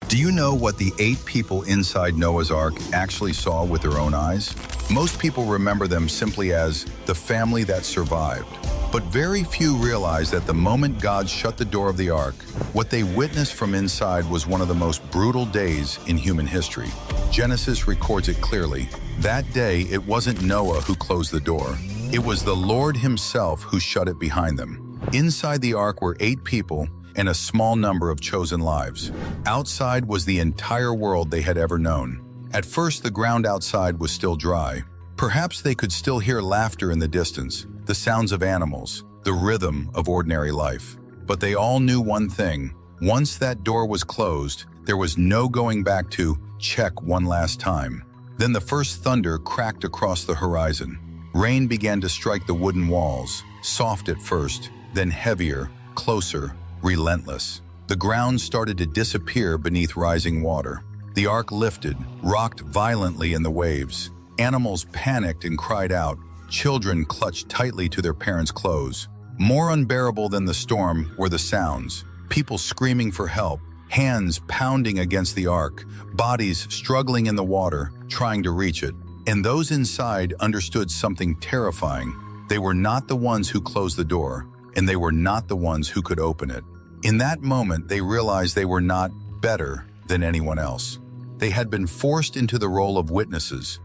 Do you know what the 8 people inside Noah's Ark actually saw with their own eyes? Most people remember them simply as the family that survived. But very few realize that the moment God shut the door of the ark, what they witnessed from inside was one of the most brutal days in human history. Genesis records it clearly. That day, it wasn't Noah who closed the door. It was the Lord himself who shut it behind them. Inside the ark were 8 people and a small number of chosen lives. Outside was the entire world they had ever known. At first, the ground outside was still dry. Perhaps they could still hear laughter in the distance, the sounds of animals, the rhythm of ordinary life. But they all knew one thing. Once that door was closed, there was no going back to check one last time. Then the first thunder cracked across the horizon. Rain began to strike the wooden walls, soft at first, then heavier, closer, relentless. The ground started to disappear beneath rising water. The ark lifted, rocked violently in the waves. Animals panicked and cried out. Children clutched tightly to their parents' clothes. More unbearable than the storm were the sounds. People screaming for help, hands pounding against the ark, bodies struggling in the water, trying to reach it. And those inside understood something terrifying. They were not the ones who closed the door, and they were not the ones who could open it. In that moment, they realized they were not better than anyone else. They had been forced into the role of witnesses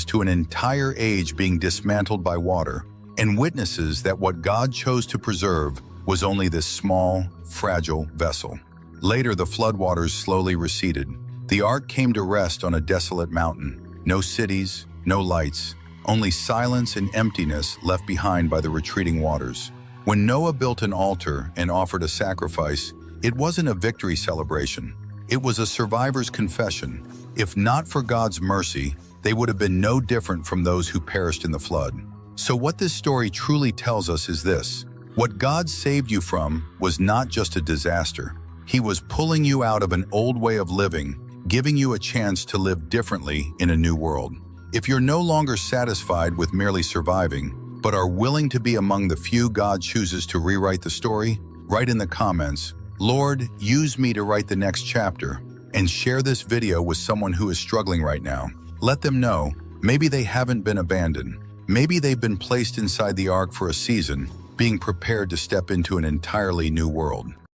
to an entire age being dismantled by water, and witnesses that what God chose to preserve was only this small, fragile vessel. Later, the floodwaters slowly receded. The ark came to rest on a desolate mountain. No cities, no lights, only silence and emptiness left behind by the retreating waters. When Noah built an altar and offered a sacrifice, it wasn't a victory celebration. It was a survivor's confession. If not for God's mercy, they would have been no different from those who perished in the flood. So what this story truly tells us is this: what God saved you from was not just a disaster. He was pulling you out of an old way of living, giving you a chance to live differently in a new world. If you're no longer satisfied with merely surviving, but are willing to be among the few God chooses to rewrite the story, write in the comments, "Lord, use me to write the next chapter," and share this video with someone who is struggling right now. Let them know, maybe they haven't been abandoned. Maybe they've been placed inside the ark for a season, being prepared to step into an entirely new world.